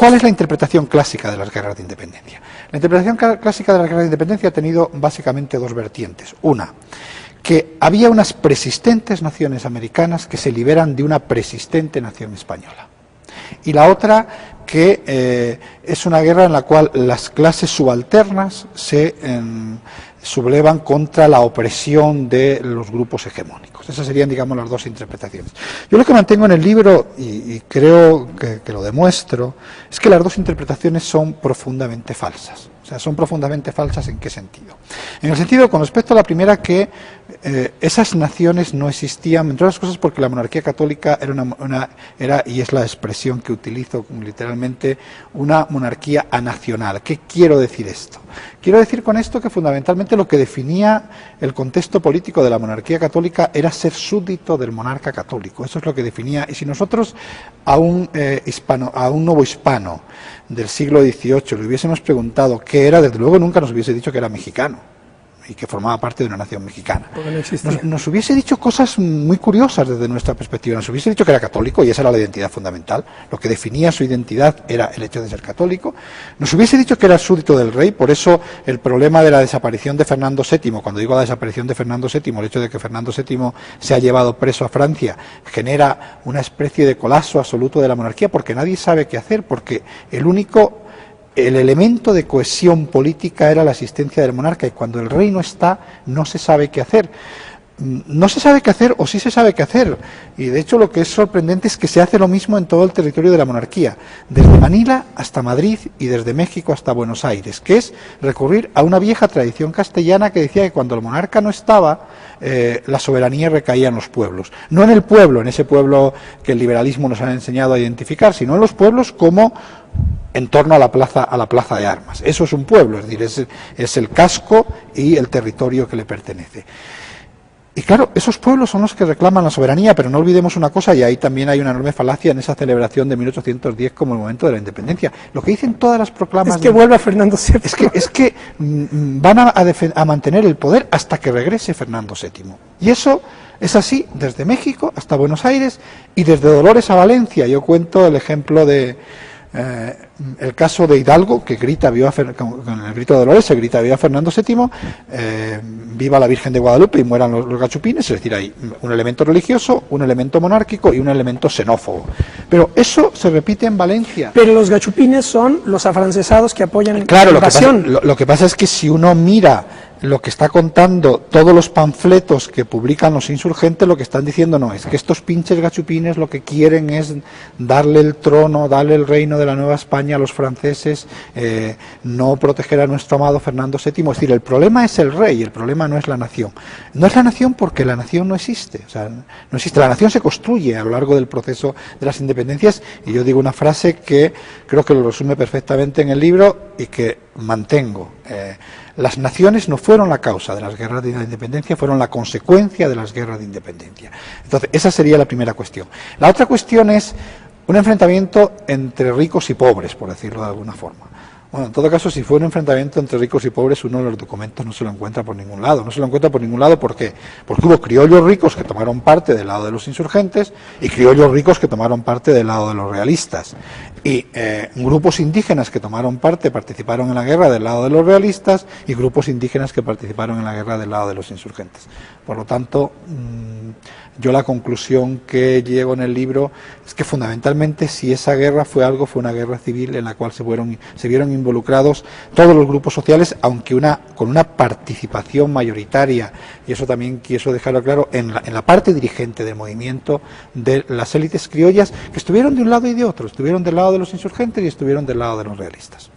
¿Cuál es la interpretación clásica de las guerras de independencia? La interpretación clásica de las guerras de independencia ha tenido básicamente dos vertientes. Una, que había unas persistentes naciones americanas que se liberan de una persistente nación española. Y la otra, que es una guerra en la cual las clases subalternas se sublevan contra la opresión de los grupos hegemónicos. Esas serían, digamos, las dos interpretaciones. Yo lo que mantengo en el libro, y creo que lo demuestro, es que las dos interpretaciones son profundamente falsas. O sea, son profundamente falsas ¿en qué sentido? En el sentido, con respecto a la primera, que esas naciones no existían, entre otras cosas porque la monarquía católica era, y es la expresión que utilizo literalmente, una monarquía anacional. ¿Qué quiero decir esto? Quiero decir con esto que fundamentalmente lo que definía el contexto político de la monarquía católica era ser súbdito del monarca católico. Eso es lo que definía. Y si nosotros a un nuevo hispano del siglo XVIII le hubiésemos preguntado qué era, desde luego nunca nos hubiese dicho que era mexicano y que formaba parte de una nación mexicana. No nos hubiese dicho cosas muy curiosas desde nuestra perspectiva. Nos hubiese dicho que era católico y esa era la identidad fundamental. Lo que definía su identidad era el hecho de ser católico. Nos hubiese dicho que era súbdito del rey. Por eso el problema de la desaparición de Fernando VII, cuando digo la desaparición de Fernando VII, el hecho de que Fernando VII se ha llevado preso a Francia, genera una especie de colapso absoluto de la monarquía, porque nadie sabe qué hacer, porque el elemento de cohesión política era la existencia del monarca, y cuando el rey no está, no se sabe qué hacer. No se sabe qué hacer, o sí se sabe qué hacer, y de hecho lo que es sorprendente es que se hace lo mismo en todo el territorio de la monarquía, desde Manila hasta Madrid y desde México hasta Buenos Aires, que es recurrir a una vieja tradición castellana que decía que cuando el monarca no estaba, la soberanía recaía en los pueblos. No en el pueblo, en ese pueblo que el liberalismo nos ha enseñado a identificar, sino en los pueblos como en torno a la plaza de armas. Eso es un pueblo, es decir, es el casco y el territorio que le pertenece. Y claro, esos pueblos son los que reclaman la soberanía, pero no olvidemos una cosa, y ahí también hay una enorme falacia en esa celebración de 1810 como el momento de la independencia. Lo que dicen todas las proclamas... Es que vuelva Fernando VII. Es que van a mantener el poder hasta que regrese Fernando VII. Y eso es así desde México hasta Buenos Aires y desde Dolores a Valencia. Yo cuento el ejemplo de... el caso de Hidalgo, que grita con el grito de Dolores, se grita viva Fernando VII, viva la Virgen de Guadalupe y mueran los gachupines, es decir, hay un elemento religioso, un elemento monárquico y un elemento xenófobo. Pero eso se repite en Valencia. Pero los gachupines son los afrancesados que apoyan claro, la invasión. Lo que pasa es que si uno mira lo que está contando todos los panfletos que publican los insurgentes, lo que están diciendo no es que estos pinches gachupines lo que quieren es darle el trono, darle el reino de la Nueva España a los franceses, no proteger a nuestro amado Fernando VII. Es decir, el problema es el rey, el problema no es la nación. No es la nación porque la nación no existe. O sea, no existe. La nación se construye a lo largo del proceso de las independencias, y yo digo una frase que creo que lo resume perfectamente en el libro y que mantengo. Las naciones no fueron la causa de las guerras de la independencia, fueron la consecuencia de las guerras de independencia. Entonces, esa sería la primera cuestión. La otra cuestión es un enfrentamiento entre ricos y pobres, por decirlo de alguna forma. Bueno, en todo caso, si fue un enfrentamiento entre ricos y pobres, uno de los documentos no se lo encuentra por ningún lado. No se lo encuentra por ningún lado, ¿por qué? Porque hubo criollos ricos que tomaron parte del lado de los insurgentes y criollos ricos que tomaron parte del lado de los realistas. Y grupos indígenas que participaron en la guerra del lado de los realistas, y grupos indígenas que participaron en la guerra del lado de los insurgentes. Por lo tanto, yo la conclusión que llego en el libro es que fundamentalmente si esa guerra fue una guerra civil en la cual se vieron involucrados todos los grupos sociales, aunque con una participación mayoritaria, y eso también quiero dejarlo claro, en la parte dirigente del movimiento de las élites criollas, que estuvieron de un lado y de otro, estuvieron del lado de los insurgentes y estuvieron del lado de los realistas.